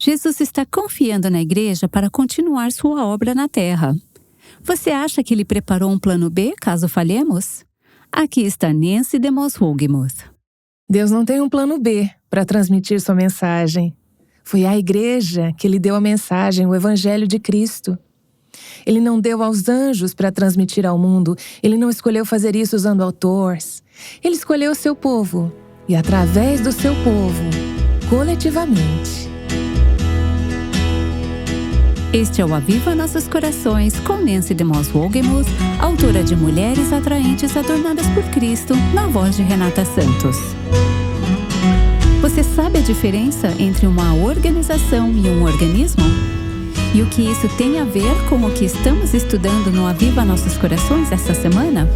Jesus está confiando na igreja para continuar sua obra na terra. Você acha que ele preparou um plano B caso falhemos? Aqui está Nancy DeMoss Hugmuth. Deus não tem um plano B para transmitir sua mensagem. Foi à igreja que ele deu a mensagem, o Evangelho de Cristo. Ele não deu aos anjos para transmitir ao mundo. Ele não escolheu fazer isso usando autores. Ele escolheu o seu povo. E através do seu povo, coletivamente. Este é o Aviva Nossos Corações, com Nancy DeMoss Hugmuth, autora de Mulheres Atraentes Adornadas por Cristo, na voz de Renata Santos. Você sabe a diferença entre uma organização e um organismo? E o que isso tem a ver com o que estamos estudando no Aviva Nossos Corações esta semana?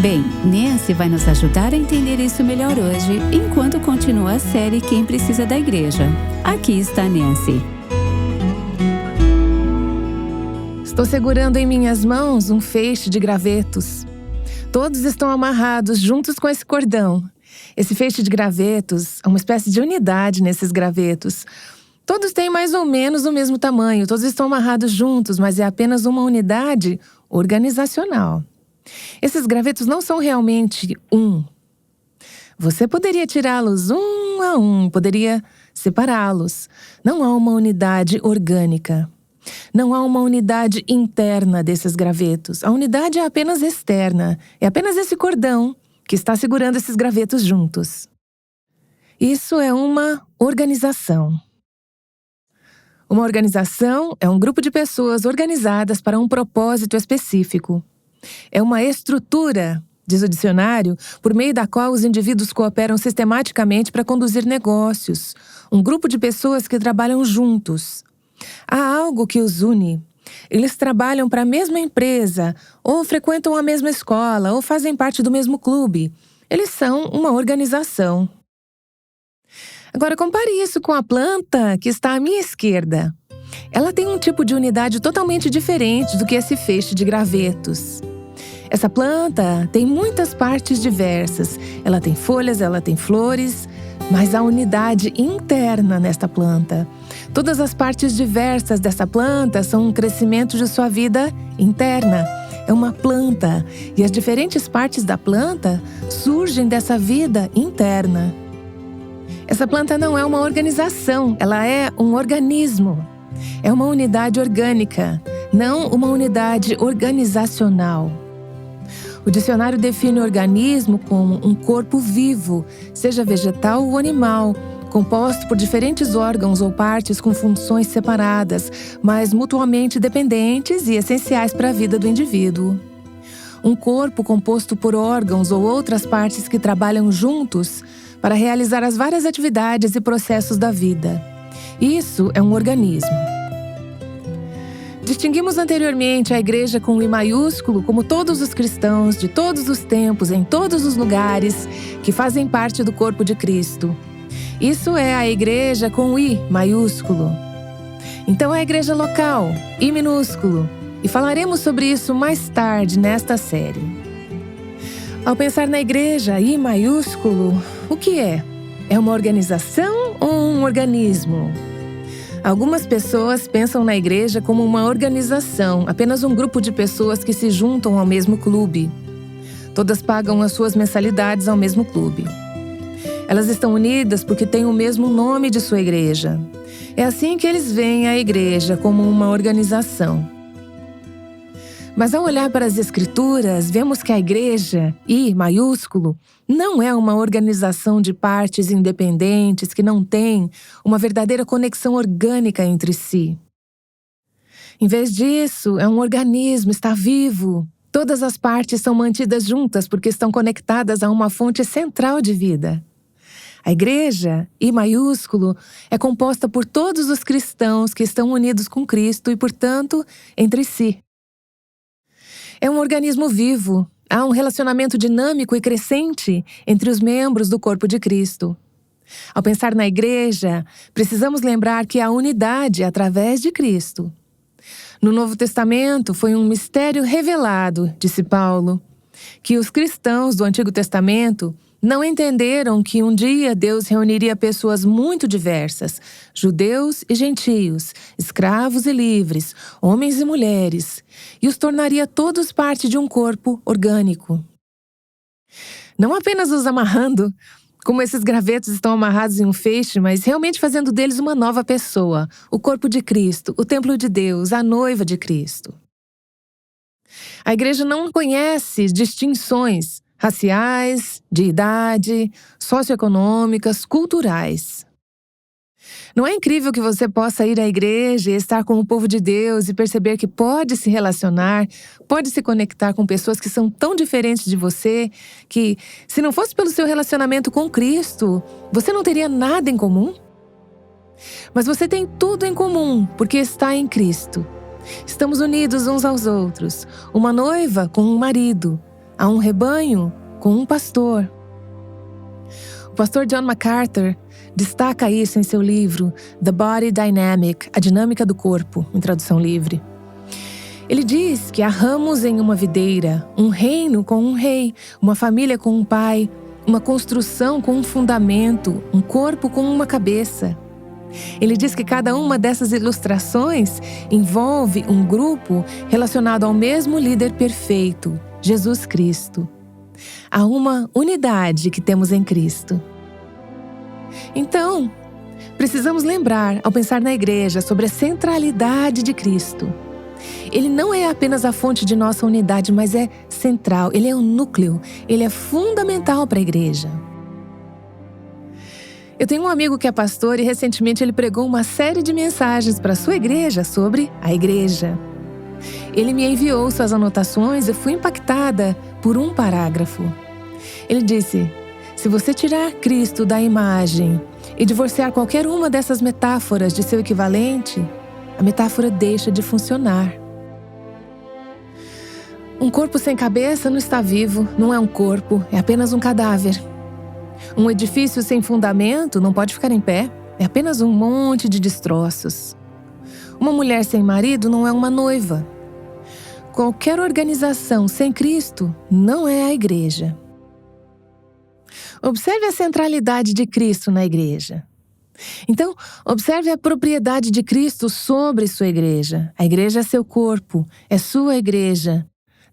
Bem, Nancy vai nos ajudar a entender isso melhor hoje, enquanto continua a série Quem Precisa da Igreja. Aqui está Nancy. Estou segurando em minhas mãos um feixe de gravetos. Todos estão amarrados juntos com esse cordão. Esse feixe de gravetos é uma espécie de unidade nesses gravetos. Todos têm mais ou menos o mesmo tamanho, todos estão amarrados juntos, mas é apenas uma unidade organizacional. Esses gravetos não são realmente um. Você poderia tirá-los um a um, poderia separá-los. Não há uma unidade orgânica. Não há uma unidade interna desses gravetos. A unidade é apenas externa. É apenas esse cordão que está segurando esses gravetos juntos. Isso é uma organização. Uma organização é um grupo de pessoas organizadas para um propósito específico. É uma estrutura, diz o dicionário, por meio da qual os indivíduos cooperam sistematicamente para conduzir negócios. Um grupo de pessoas que trabalham juntos. Há algo que os une. Eles trabalham para a mesma empresa, ou frequentam a mesma escola, ou fazem parte do mesmo clube. Eles são uma organização. Agora, compare isso com a planta que está à minha esquerda. Ela tem um tipo de unidade totalmente diferente do que esse feixe de gravetos. Essa planta tem muitas partes diversas. Ela tem folhas, ela tem flores, mas há unidade interna nesta planta. Todas as partes diversas dessa planta são um crescimento de sua vida interna. É uma planta, e as diferentes partes da planta surgem dessa vida interna. Essa planta não é uma organização, ela é um organismo. É uma unidade orgânica, não uma unidade organizacional. O dicionário define o organismo como um corpo vivo, seja vegetal ou animal, composto por diferentes órgãos ou partes com funções separadas, mas mutuamente dependentes e essenciais para a vida do indivíduo. Um corpo composto por órgãos ou outras partes que trabalham juntos para realizar as várias atividades e processos da vida. Isso é um organismo. Distinguimos anteriormente a igreja com I maiúsculo como todos os cristãos de todos os tempos, em todos os lugares, que fazem parte do corpo de Cristo. Isso é a igreja com I maiúsculo. Então é a igreja local, I minúsculo, e falaremos sobre isso mais tarde nesta série. Ao pensar na igreja I maiúsculo, o que é? É uma organização ou um organismo? Algumas pessoas pensam na igreja como uma organização, apenas um grupo de pessoas que se juntam ao mesmo clube. Todas pagam as suas mensalidades ao mesmo clube. Elas estão unidas porque têm o mesmo nome de sua igreja. É assim que eles veem a igreja, como uma organização. Mas ao olhar para as Escrituras, vemos que a igreja, I maiúsculo, não é uma organização de partes independentes que não tem uma verdadeira conexão orgânica entre si. Em vez disso, é um organismo, está vivo. Todas as partes são mantidas juntas porque estão conectadas a uma fonte central de vida. A igreja, I maiúsculo, é composta por todos os cristãos que estão unidos com Cristo e, portanto, entre si. É um organismo vivo. Há um relacionamento dinâmico e crescente entre os membros do corpo de Cristo. Ao pensar na igreja, precisamos lembrar que há unidade através de Cristo. No Novo Testamento, foi um mistério revelado, disse Paulo, que os cristãos do Antigo Testamento Não entenderam que um dia Deus reuniria pessoas muito diversas, judeus e gentios, escravos e livres, homens e mulheres, e os tornaria todos parte de um corpo orgânico. Não apenas os amarrando, como esses gravetos estão amarrados em um feixe, mas realmente fazendo deles uma nova pessoa, o corpo de Cristo, o templo de Deus, a noiva de Cristo. A igreja não conhece distinções raciais, de idade, socioeconômicas, culturais. Não é incrível que você possa ir à igreja e estar com o povo de Deus e perceber que pode se relacionar, pode se conectar com pessoas que são tão diferentes de você, que, se não fosse pelo seu relacionamento com Cristo, você não teria nada em comum? Mas você tem tudo em comum, porque está em Cristo. Estamos unidos uns aos outros, uma noiva com um marido, há um rebanho com um pastor. O pastor John MacArthur destaca isso em seu livro The Body Dynamic, a dinâmica do corpo, em tradução livre. Ele diz que há ramos em uma videira, um reino com um rei, uma família com um pai, uma construção com um fundamento, um corpo com uma cabeça. Ele diz que cada uma dessas ilustrações envolve um grupo relacionado ao mesmo líder perfeito, Jesus Cristo. Há uma unidade que temos em Cristo. Então, precisamos lembrar, ao pensar na igreja, sobre a centralidade de Cristo. Ele não é apenas a fonte de nossa unidade, mas é central, ele é o núcleo, ele é fundamental para a igreja. Eu tenho um amigo que é pastor e recentemente ele pregou uma série de mensagens para a sua igreja sobre a igreja. Ele me enviou suas anotações e fui impactada por um parágrafo. Ele disse: se você tirar Cristo da imagem e divorciar qualquer uma dessas metáforas de seu equivalente, a metáfora deixa de funcionar. Um corpo sem cabeça não está vivo, não é um corpo, é apenas um cadáver. Um edifício sem fundamento não pode ficar em pé, é apenas um monte de destroços. Uma mulher sem marido não é uma noiva. Qualquer organização sem Cristo não é a igreja. Observe a centralidade de Cristo na igreja. Então, observe a propriedade de Cristo sobre sua igreja. A igreja é seu corpo, é sua igreja.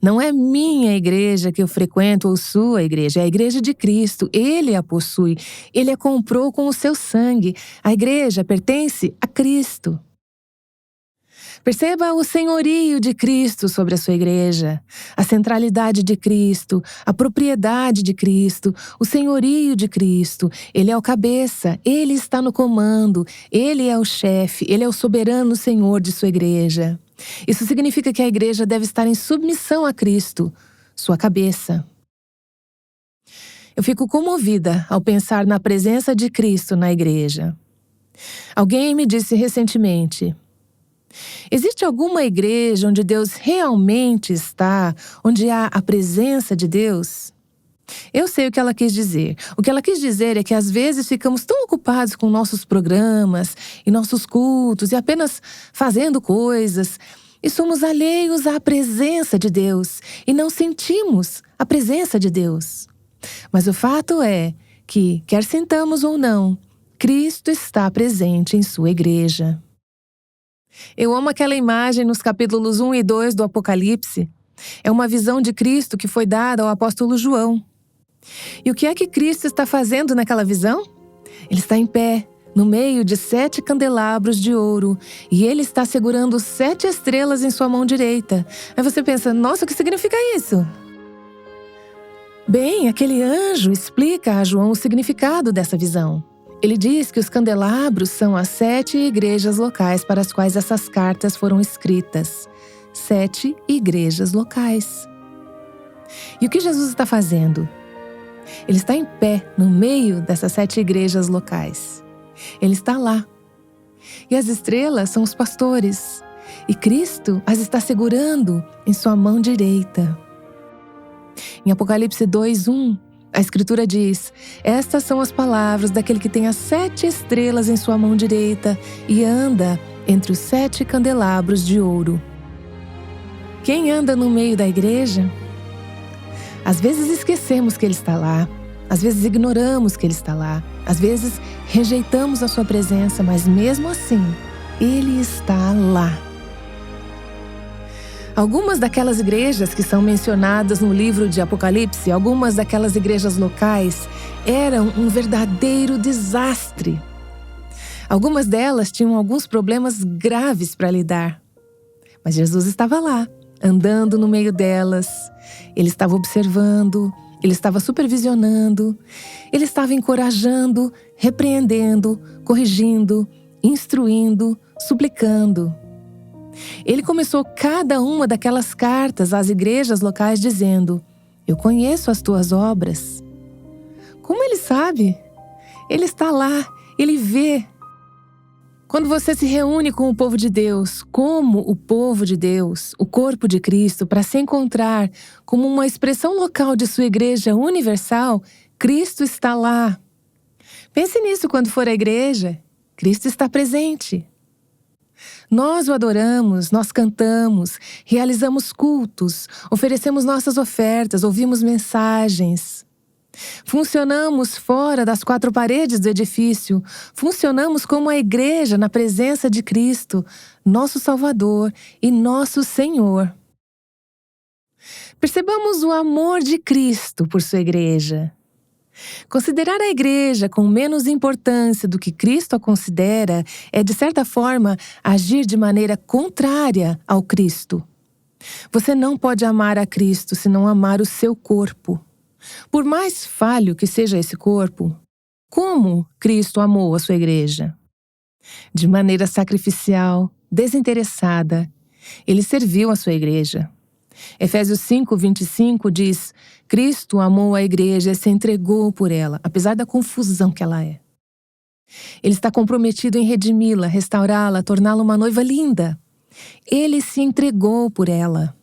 Não é minha igreja que eu frequento ou sua igreja, é a igreja de Cristo. Ele a possui, ele a comprou com o seu sangue. A igreja pertence a Cristo. Perceba o senhorio de Cristo sobre a sua igreja, a centralidade de Cristo, a propriedade de Cristo, o senhorio de Cristo. Ele é o cabeça, ele está no comando, ele é o chefe, ele é o soberano Senhor de sua igreja. Isso significa que a igreja deve estar em submissão a Cristo, sua cabeça. Eu fico comovida ao pensar na presença de Cristo na igreja. Alguém me disse recentemente: existe alguma igreja onde Deus realmente está, onde há a presença de Deus? Eu sei o que ela quis dizer. O que ela quis dizer é que às vezes ficamos tão ocupados com nossos programas e nossos cultos e apenas fazendo coisas e somos alheios à presença de Deus e não sentimos a presença de Deus. Mas o fato é que, quer sintamos ou não, Cristo está presente em sua igreja. Eu amo aquela imagem nos capítulos 1 e 2 do Apocalipse. É uma visão de Cristo que foi dada ao apóstolo João. E o que é que Cristo está fazendo naquela visão? Ele está em pé, no meio de 7 candelabros de ouro, e ele está segurando 7 estrelas em sua mão direita. Aí você pensa, nossa, o que significa isso? Bem, aquele anjo explica a João o significado dessa visão. Ele diz que os candelabros são as 7 igrejas locais para as quais essas cartas foram escritas. 7 igrejas locais. E o que Jesus está fazendo? Ele está em pé no meio dessas 7 igrejas locais. Ele está lá. E as estrelas são os pastores. E Cristo as está segurando em sua mão direita. Em Apocalipse 2:1, a Escritura diz: estas são as palavras daquele que tem as 7 estrelas em sua mão direita e anda entre os 7 candelabros de ouro. Quem anda no meio da igreja? Às vezes esquecemos que ele está lá. Às vezes ignoramos que Ele está lá. Às vezes rejeitamos a sua presença, mas mesmo assim, Ele está lá. Algumas daquelas igrejas que são mencionadas no livro de Apocalipse, algumas daquelas igrejas locais, eram um verdadeiro desastre. Algumas delas tinham alguns problemas graves para lidar. Mas Jesus estava lá, andando no meio delas. Ele estava observando, Ele estava supervisionando, Ele estava encorajando, repreendendo, corrigindo, instruindo, suplicando. Ele começou cada uma daquelas cartas às igrejas locais dizendo: eu conheço as tuas obras. Como Ele sabe? Ele está lá, Ele vê. Quando você se reúne com o povo de Deus, como o povo de Deus, o corpo de Cristo, para se encontrar como uma expressão local de sua igreja universal, Cristo está lá. Pense nisso quando for à igreja. Cristo está presente. Nós o adoramos, nós cantamos, realizamos cultos, oferecemos nossas ofertas, ouvimos mensagens. Funcionamos fora das quatro paredes do edifício, funcionamos como a igreja na presença de Cristo, nosso Salvador e nosso Senhor. Percebamos o amor de Cristo por sua igreja. Considerar a igreja com menos importância do que Cristo a considera é, de certa forma, agir de maneira contrária ao Cristo. Você não pode amar a Cristo se não amar o seu corpo. Por mais falho que seja esse corpo, como Cristo amou a sua igreja? De maneira sacrificial, desinteressada, Ele serviu a sua igreja. Efésios 5:25 diz: Cristo amou a igreja e se entregou por ela, apesar da confusão que ela é. Ele está comprometido em redimi-la, restaurá-la, torná-la uma noiva linda. Ele se entregou por ela.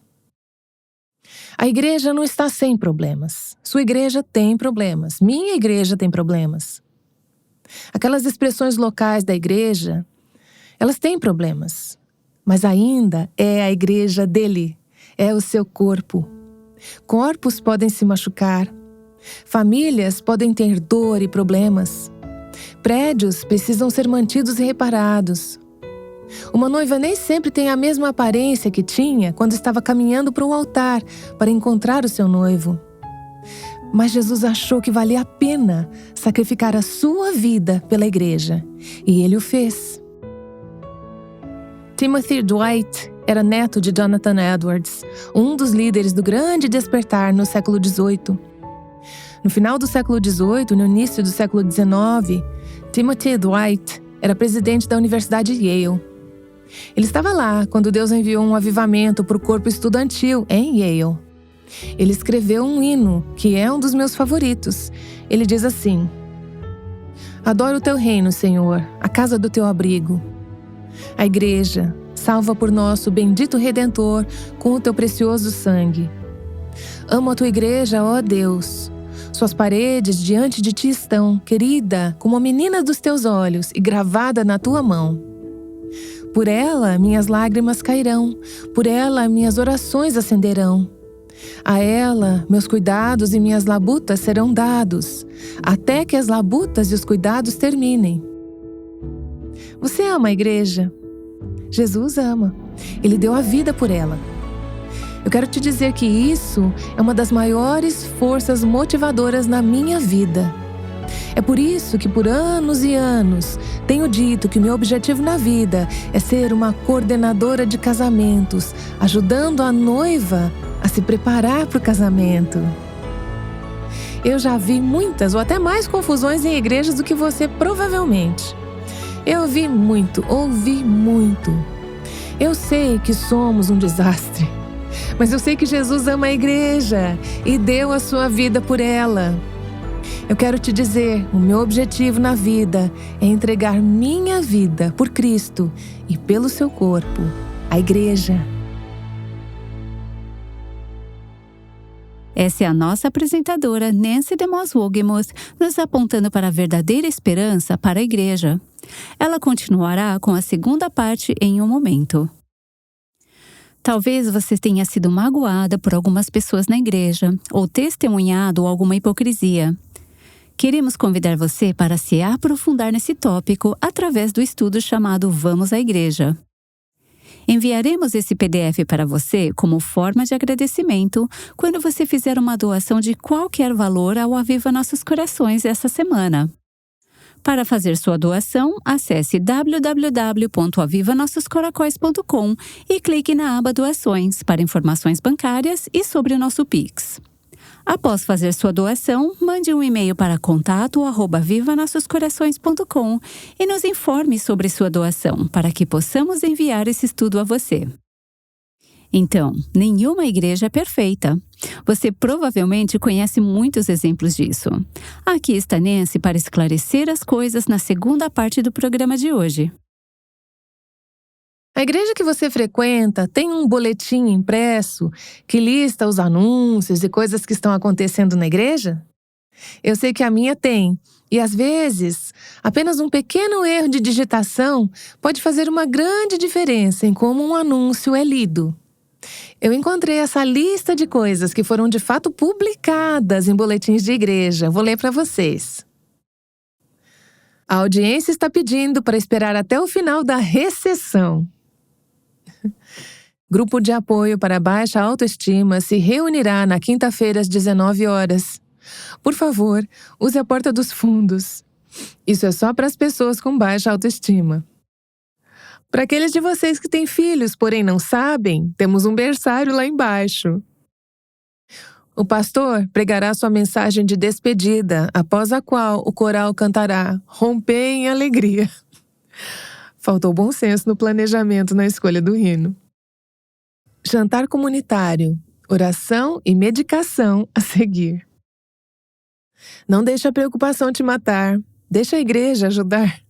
A igreja não está sem problemas. Sua igreja tem problemas. Minha igreja tem problemas. Aquelas expressões locais da igreja, elas têm problemas. Mas ainda é a igreja dele. É o seu corpo. Corpos podem se machucar. Famílias podem ter dor e problemas. Prédios precisam ser mantidos e reparados. Uma noiva nem sempre tem a mesma aparência que tinha quando estava caminhando para o altar para encontrar o seu noivo. Mas Jesus achou que valia a pena sacrificar a sua vida pela igreja, e Ele o fez. Timothy Dwight era neto de Jonathan Edwards, um dos líderes do Grande Despertar no século XVIII. No final do século XVIII, no início do século XIX, Timothy Dwight era presidente da Universidade Yale. Ele estava lá quando Deus enviou um avivamento para o corpo estudantil em Yale. Ele escreveu um hino que é um dos meus favoritos. Ele diz assim: adoro o teu reino, Senhor, a casa do teu abrigo. A igreja, salva por nosso bendito Redentor com o teu precioso sangue. Amo a tua igreja, ó Deus. Suas paredes diante de ti estão, querida, como a menina dos teus olhos e gravada na tua mão. Por ela, minhas lágrimas cairão, por ela, minhas orações ascenderão. A ela, meus cuidados e minhas labutas serão dados, até que as labutas e os cuidados terminem. Você ama a igreja? Jesus ama. Ele deu a vida por ela. Eu quero te dizer que isso é uma das maiores forças motivadoras na minha vida. É por isso que por anos e anos tenho dito que o meu objetivo na vida é ser uma coordenadora de casamentos, ajudando a noiva a se preparar para o casamento. Eu já vi muitas ou até mais confusões em igrejas do que você provavelmente. Eu vi muito, ouvi muito. Eu sei que somos um desastre, mas eu sei que Jesus ama a igreja e deu a sua vida por ela. Eu quero te dizer, o meu objetivo na vida é entregar minha vida por Cristo e pelo seu corpo, a igreja. Essa é a nossa apresentadora Nancy DeMoss Wogemuth, nos apontando para a verdadeira esperança para a igreja. Ela continuará com a segunda parte em um momento. Talvez você tenha sido magoada por algumas pessoas na igreja ou testemunhado alguma hipocrisia. Queremos convidar você para se aprofundar nesse tópico através do estudo chamado Vamos à Igreja. Enviaremos esse PDF para você como forma de agradecimento quando você fizer uma doação de qualquer valor ao Aviva Nossos Corações essa semana. Para fazer sua doação, acesse www.avivanossoscoracóis.com e clique na aba Doações para informações bancárias e sobre o nosso Pix. Após fazer sua doação, mande um e-mail para contato@avivanossoscorações.com e nos informe sobre sua doação, para que possamos enviar esse estudo a você. Então, nenhuma igreja é perfeita. Você provavelmente conhece muitos exemplos disso. Aqui está Nancy para esclarecer as coisas na segunda parte do programa de hoje. A igreja que você frequenta tem um boletim impresso que lista os anúncios e coisas que estão acontecendo na igreja? Eu sei que a minha tem, e às vezes, apenas um pequeno erro de digitação pode fazer uma grande diferença em como um anúncio é lido. Eu encontrei essa lista de coisas que foram de fato publicadas em boletins de igreja. Vou ler para vocês. A audiência está pedindo para esperar até o final da recessão. Grupo de apoio para baixa autoestima se reunirá na quinta-feira às 19 horas. Por favor, use a porta dos fundos. Isso é só para as pessoas com baixa autoestima. Para aqueles de vocês que têm filhos, porém não sabem, temos um berçário lá embaixo. O pastor pregará sua mensagem de despedida, após a qual o coral cantará "Romper em alegria". Faltou bom senso no planejamento na escolha do hino. Jantar comunitário, oração e medicação a seguir. Não deixe a preocupação te matar, deixa a igreja ajudar.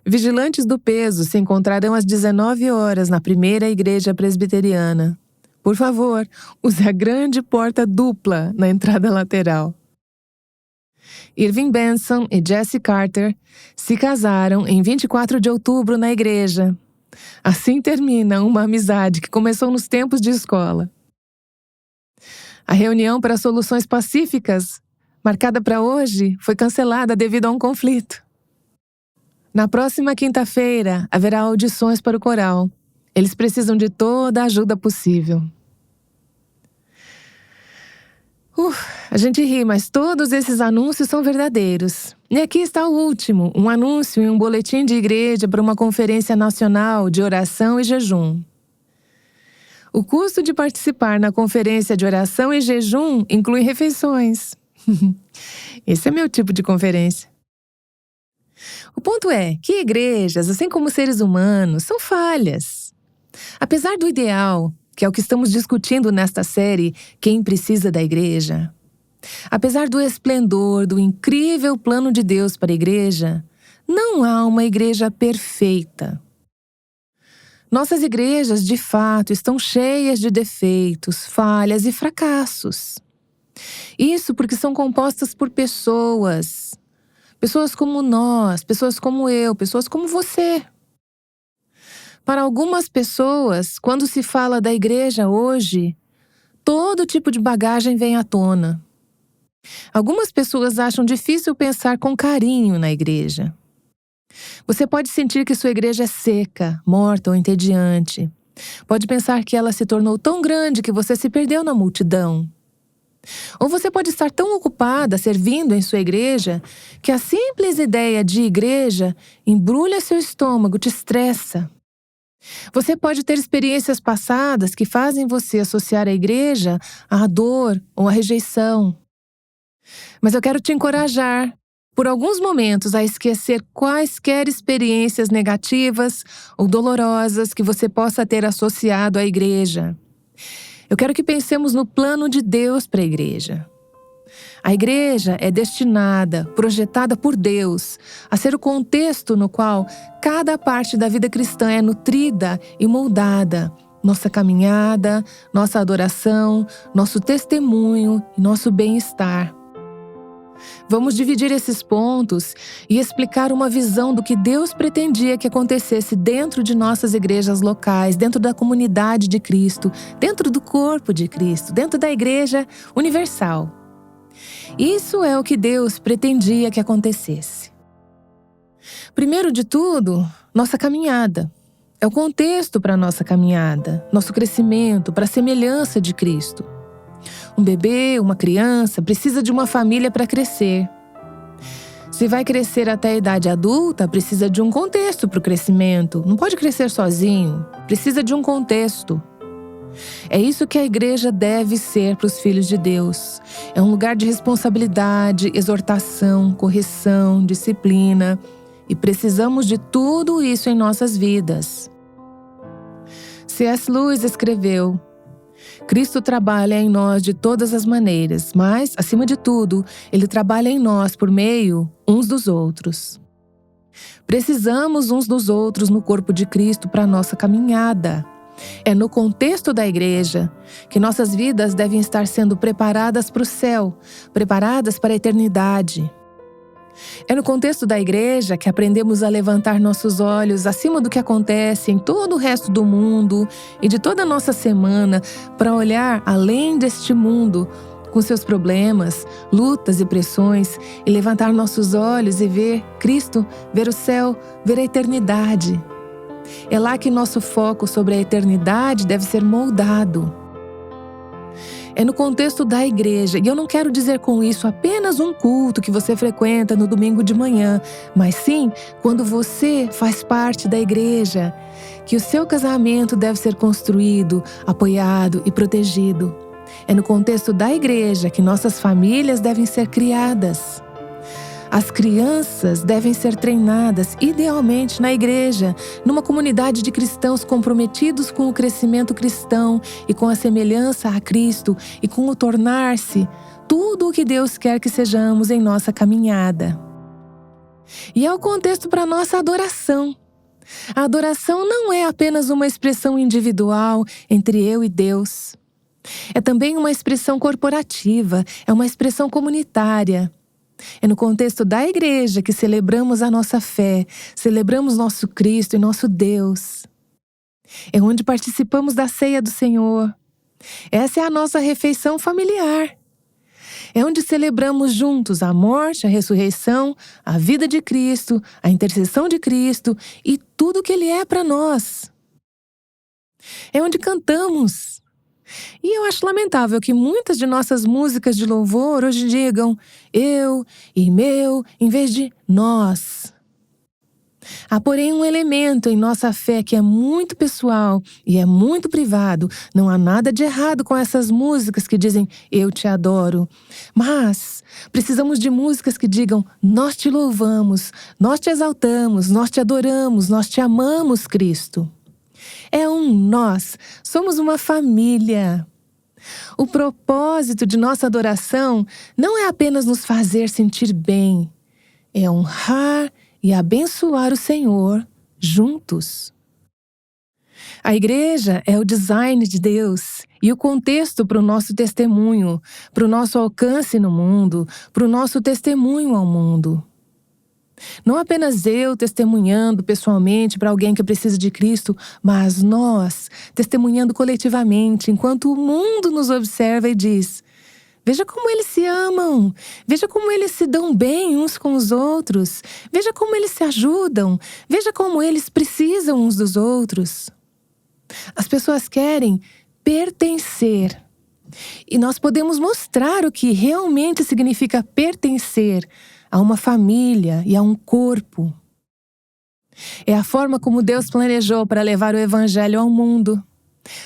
Vigilantes do peso se encontrarão às 19 horas na primeira igreja presbiteriana. Por favor, use a grande porta dupla na entrada lateral. Irving Benson e Jesse Carter se casaram em 24 de outubro na igreja. Assim termina uma amizade que começou nos tempos de escola. A reunião para soluções pacíficas, marcada para hoje, foi cancelada devido a um conflito. Na próxima quinta-feira, haverá audições para o coral. Eles precisam de toda a ajuda possível. A gente ri, mas todos esses anúncios são verdadeiros. E aqui está o último, um anúncio em um boletim de igreja para uma conferência nacional de oração e jejum. O custo de participar na conferência de oração e jejum inclui refeições. Esse é meu tipo de conferência. O ponto é que igrejas, assim como seres humanos, são falhas. Apesar do ideal, que é o que estamos discutindo nesta série, Quem Precisa da Igreja. Apesar do esplendor, do incrível plano de Deus para a igreja, não há uma igreja perfeita. Nossas igrejas, de fato, estão cheias de defeitos, falhas e fracassos. Isso porque são compostas por pessoas. Pessoas como nós, pessoas como eu, pessoas como você. Para algumas pessoas, quando se fala da igreja hoje, todo tipo de bagagem vem à tona. Algumas pessoas acham difícil pensar com carinho na igreja. Você pode sentir que sua igreja é seca, morta ou entediante. Pode pensar que ela se tornou tão grande que você se perdeu na multidão. Ou você pode estar tão ocupada servindo em sua igreja que a simples ideia de igreja embrulha seu estômago, te estressa. Você pode ter experiências passadas que fazem você associar a igreja à dor ou à rejeição. Mas eu quero te encorajar, por alguns momentos, a esquecer quaisquer experiências negativas ou dolorosas que você possa ter associado à igreja. Eu quero que pensemos no plano de Deus para a igreja. A igreja é destinada, projetada por Deus, a ser o contexto no qual cada parte da vida cristã é nutrida e moldada. Nossa caminhada, nossa adoração, nosso testemunho e nosso bem-estar. Vamos dividir esses pontos e explicar uma visão do que Deus pretendia que acontecesse dentro de nossas igrejas locais, dentro da comunidade de Cristo, dentro do corpo de Cristo, dentro da igreja universal. Isso é o que Deus pretendia que acontecesse. Primeiro de tudo, nossa caminhada. É o contexto para a nossa caminhada, nosso crescimento para a semelhança de Cristo. Um bebê, uma criança, precisa de uma família para crescer. Se vai crescer até a idade adulta, precisa de um contexto para o crescimento. Não pode crescer sozinho, precisa de um contexto. É isso que a igreja deve ser para os filhos de Deus. É um lugar de responsabilidade, exortação, correção, disciplina. E precisamos de tudo isso em nossas vidas. C.S. Lewis escreveu: Cristo trabalha em nós de todas as maneiras, mas, acima de tudo, Ele trabalha em nós por meio uns dos outros. Precisamos uns dos outros no corpo de Cristo para a nossa caminhada. É no contexto da igreja que nossas vidas devem estar sendo preparadas para o céu, preparadas para a eternidade. É no contexto da igreja que aprendemos a levantar nossos olhos acima do que acontece em todo o resto do mundo e de toda a nossa semana para olhar além deste mundo, com seus problemas, lutas e pressões, e levantar nossos olhos e ver Cristo, ver o céu, ver a eternidade. É lá que nosso foco sobre a eternidade deve ser moldado. É no contexto da igreja, e eu não quero dizer com isso apenas um culto que você frequenta no domingo de manhã, mas sim quando você faz parte da igreja, que o seu casamento deve ser construído, apoiado e protegido. É no contexto da igreja que nossas famílias devem ser criadas. As crianças devem ser treinadas, idealmente na igreja, numa comunidade de cristãos comprometidos com o crescimento cristão e com a semelhança a Cristo e com o tornar-se tudo o que Deus quer que sejamos em nossa caminhada. E é o contexto para a nossa adoração. A adoração não é apenas uma expressão individual entre eu e Deus. É também uma expressão corporativa, é uma expressão comunitária. É no contexto da igreja que celebramos a nossa fé, celebramos nosso Cristo e nosso Deus. É onde participamos da ceia do Senhor. Essa é a nossa refeição familiar. É onde celebramos juntos a morte, a ressurreição, a vida de Cristo, a intercessão de Cristo e tudo o que Ele é para nós. É onde cantamos. E eu acho lamentável que muitas de nossas músicas de louvor hoje digam eu e meu em vez de nós. Há, porém, um elemento em nossa fé que é muito pessoal e é muito privado. Não há nada de errado com essas músicas que dizem eu te adoro. Mas precisamos de músicas que digam nós te louvamos, nós te exaltamos, nós te adoramos, nós te amamos, Cristo. É um nós, somos uma família. O propósito de nossa adoração não é apenas nos fazer sentir bem, é honrar e abençoar o Senhor juntos. A igreja é o design de Deus e o contexto para o nosso testemunho, para o nosso alcance no mundo, para o nosso testemunho ao mundo. Não apenas eu testemunhando pessoalmente para alguém que precisa de Cristo, mas nós testemunhando coletivamente, enquanto o mundo nos observa e diz: veja como eles se amam, veja como eles se dão bem uns com os outros, veja como eles se ajudam, veja como eles precisam uns dos outros. As pessoas querem pertencer. E nós podemos mostrar o que realmente significa pertencer a uma família e a um corpo. É a forma como Deus planejou para levar o Evangelho ao mundo.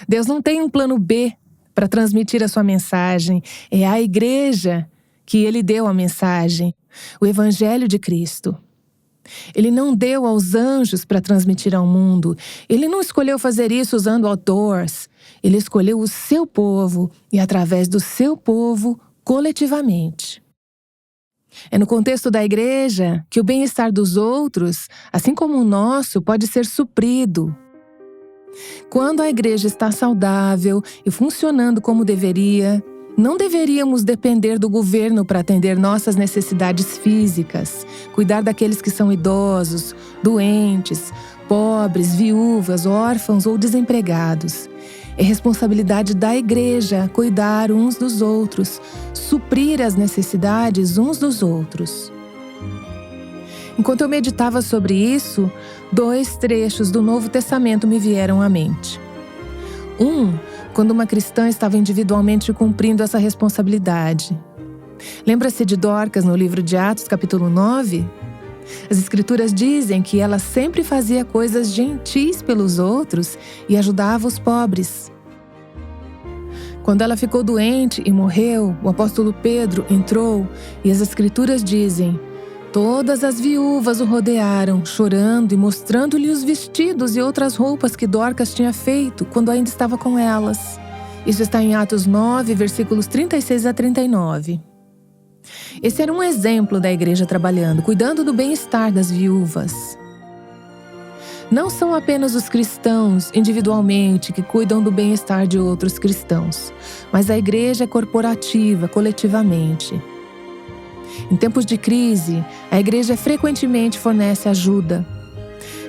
Deus não tem um plano B para transmitir a sua mensagem. É a igreja que Ele deu a mensagem, o Evangelho de Cristo. Ele não deu aos anjos para transmitir ao mundo. Ele não escolheu fazer isso usando outdoors. Ele escolheu o seu povo e, através do seu povo, coletivamente. É no contexto da igreja que o bem-estar dos outros, assim como o nosso, pode ser suprido. Quando a igreja está saudável e funcionando como deveria, não deveríamos depender do governo para atender nossas necessidades físicas, cuidar daqueles que são idosos, doentes, pobres, viúvas, órfãos ou desempregados. É responsabilidade da igreja cuidar uns dos outros, suprir as necessidades uns dos outros. Enquanto eu meditava sobre isso, 2 trechos do Novo Testamento me vieram à mente. Quando uma cristã estava individualmente cumprindo essa responsabilidade. Lembra-se de Dorcas no livro de Atos, capítulo 9? As Escrituras dizem que ela sempre fazia coisas gentis pelos outros e ajudava os pobres. Quando ela ficou doente e morreu, o apóstolo Pedro entrou e as Escrituras dizem: todas as viúvas o rodearam, chorando e mostrando-lhe os vestidos e outras roupas que Dorcas tinha feito quando ainda estava com elas. Isso está em Atos 9, versículos 36 a 39. Esse era um exemplo da igreja trabalhando, cuidando do bem-estar das viúvas. Não são apenas os cristãos, individualmente, que cuidam do bem-estar de outros cristãos, mas a igreja é corporativa, coletivamente. Em tempos de crise, a igreja frequentemente fornece ajuda.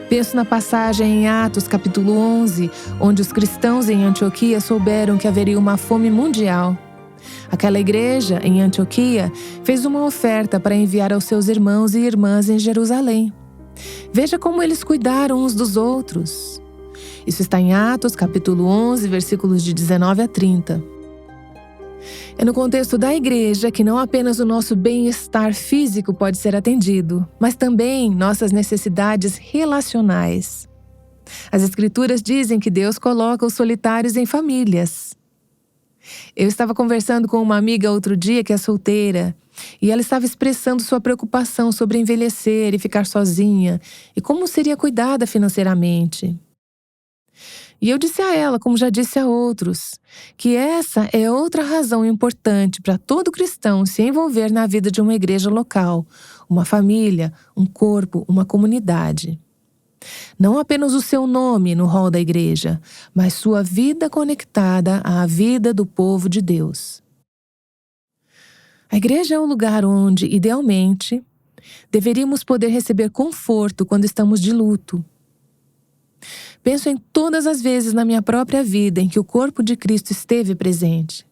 Penso na passagem em Atos, capítulo 11, onde os cristãos em Antioquia souberam que haveria uma fome mundial. Aquela igreja, em Antioquia, fez uma oferta para enviar aos seus irmãos e irmãs em Jerusalém. Veja como eles cuidaram uns dos outros. Isso está em Atos, capítulo 11, versículos de 19 a 30. É no contexto da igreja que não apenas o nosso bem-estar físico pode ser atendido, mas também nossas necessidades relacionais. As Escrituras dizem que Deus coloca os solitários em famílias. Eu estava conversando com uma amiga outro dia que é solteira, e ela estava expressando sua preocupação sobre envelhecer e ficar sozinha, e como seria cuidada financeiramente. E eu disse a ela, como já disse a outros, que essa é outra razão importante para todo cristão se envolver na vida de uma igreja local, uma família, um corpo, uma comunidade. Não apenas o seu nome no hall da igreja, mas sua vida conectada à vida do povo de Deus. A igreja é o lugar onde, idealmente, deveríamos poder receber conforto quando estamos de luto. Penso em todas as vezes na minha própria vida em que o corpo de Cristo esteve presente.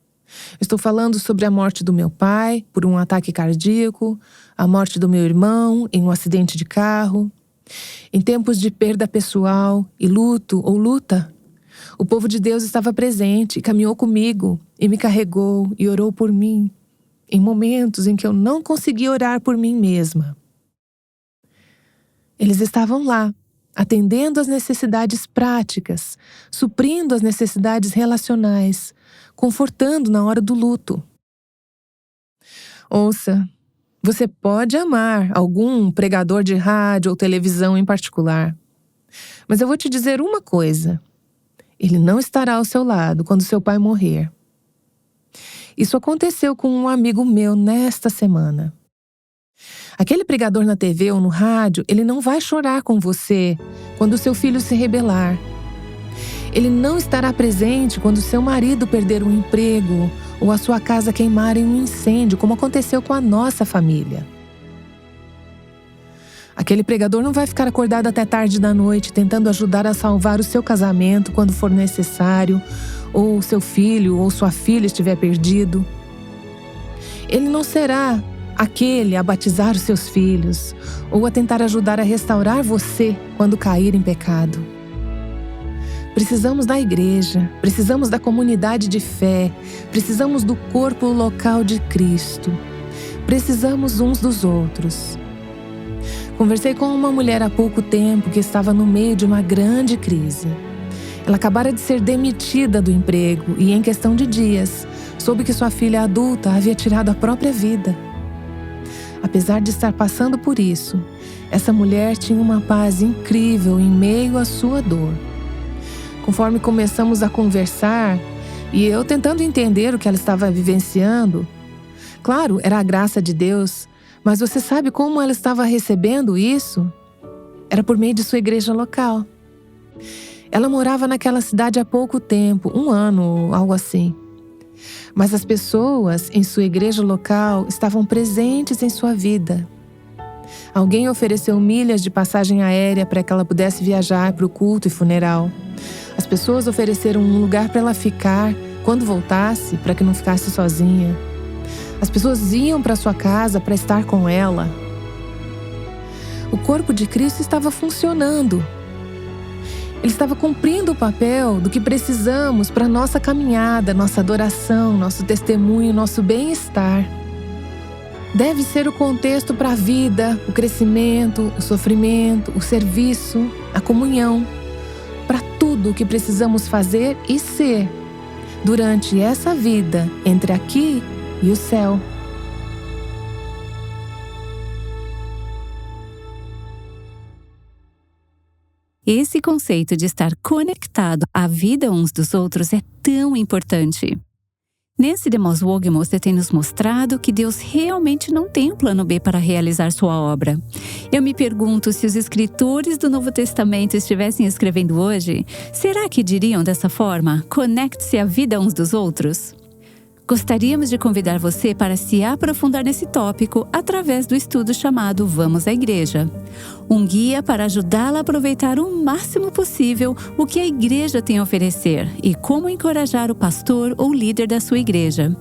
Estou falando sobre a morte do meu pai por um ataque cardíaco, a morte do meu irmão em um acidente de carro. Em tempos de perda pessoal e luto ou luta, o povo de Deus estava presente, caminhou comigo e me carregou e orou por mim, em momentos em que eu não conseguia orar por mim mesma. Eles estavam lá, atendendo às necessidades práticas, suprindo as necessidades relacionais, confortando na hora do luto. Ouça, você pode amar algum pregador de rádio ou televisão em particular, mas eu vou te dizer uma coisa: ele não estará ao seu lado quando seu pai morrer. Isso aconteceu com um amigo meu nesta semana. Aquele pregador na TV ou no rádio, ele não vai chorar com você quando seu filho se rebelar. Ele não estará presente quando seu marido perder um emprego ou a sua casa queimar em um incêndio, como aconteceu com a nossa família. Aquele pregador não vai ficar acordado até tarde da noite tentando ajudar a salvar o seu casamento quando for necessário, ou seu filho ou sua filha estiver perdido. Ele não será aquele a batizar os seus filhos ou a tentar ajudar a restaurar você quando cair em pecado. Precisamos da igreja, precisamos da comunidade de fé, precisamos do corpo local de Cristo. Precisamos uns dos outros. Conversei com uma mulher há pouco tempo que estava no meio de uma grande crise. Ela acabara de ser demitida do emprego e, em questão de dias, soube que sua filha adulta havia tirado a própria vida. Apesar de estar passando por isso, essa mulher tinha uma paz incrível em meio à sua dor. Conforme começamos a conversar, e eu tentando entender o que ela estava vivenciando, claro, era a graça de Deus, mas você sabe como ela estava recebendo isso? Era por meio de sua igreja local. Ela morava naquela cidade há pouco tempo, 1 ano ou algo assim. Mas as pessoas em sua igreja local estavam presentes em sua vida. Alguém ofereceu milhas de passagem aérea para que ela pudesse viajar para o culto e funeral. As pessoas ofereceram um lugar para ela ficar quando voltasse, para que não ficasse sozinha. As pessoas iam para sua casa para estar com ela. O corpo de Cristo estava funcionando. Ele estava cumprindo o papel do que precisamos para a nossa caminhada, nossa adoração, nosso testemunho, nosso bem-estar. Deve ser o contexto para a vida, o crescimento, o sofrimento, o serviço, a comunhão, para tudo o que precisamos fazer e ser durante essa vida entre aqui e o céu. Esse conceito de estar conectado à vida uns dos outros é tão importante. Nancy DeMoss Wolgemuth tem nos mostrado que Deus realmente não tem um plano B para realizar sua obra. Eu me pergunto, se os escritores do Novo Testamento estivessem escrevendo hoje, será que diriam dessa forma? Conecte-se à vida uns dos outros? Gostaríamos de convidar você para se aprofundar nesse tópico através do estudo chamado Vamos à Igreja. Um guia para ajudá-la a aproveitar o máximo possível o que a igreja tem a oferecer e como encorajar o pastor ou líder da sua igreja.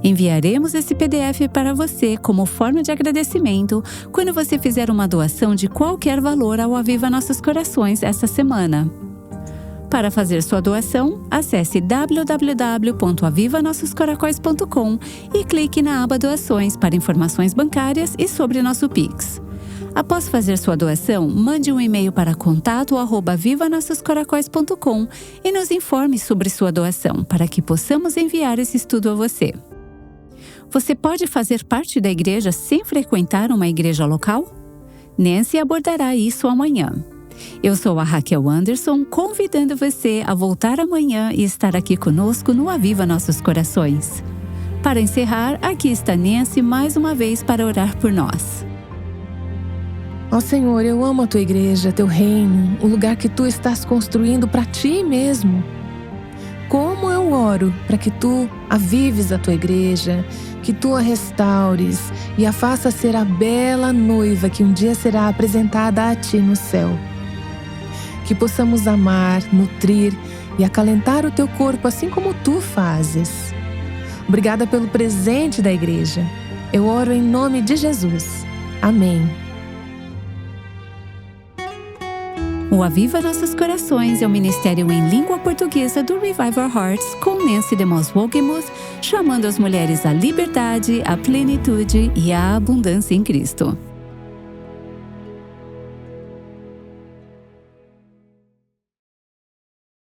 Enviaremos esse PDF para você como forma de agradecimento quando você fizer uma doação de qualquer valor ao Aviva Nossos Corações essa semana. Para fazer sua doação, acesse www.avivanossoscoracóis.com e clique na aba Doações para informações bancárias e sobre nosso Pix. Após fazer sua doação, mande um e-mail para contato@avivanossoscoracóis.com e nos informe sobre sua doação, para que possamos enviar esse estudo a você. Você pode fazer parte da igreja sem frequentar uma igreja local? Nancy abordará isso amanhã. Eu sou a Raquel Anderson, convidando você a voltar amanhã e estar aqui conosco no Aviva Nossos Corações. Para encerrar, aqui está Nancy mais uma vez para orar por nós. Ó Senhor, eu amo a Tua igreja, Teu reino, o lugar que Tu estás construindo para Ti mesmo. Como eu oro para que Tu avives a Tua igreja, que Tu a restaures e a faça ser a bela noiva que um dia será apresentada a Ti no céu. Que possamos amar, nutrir e acalentar o Teu corpo assim como Tu fazes. Obrigada pelo presente da igreja. Eu oro em nome de Jesus. Amém. O Aviva Nossos Corações é um ministério em língua portuguesa do Revive Our Hearts com Nancy DeMoss Wolgemuth, chamando as mulheres à liberdade, à plenitude e à abundância em Cristo.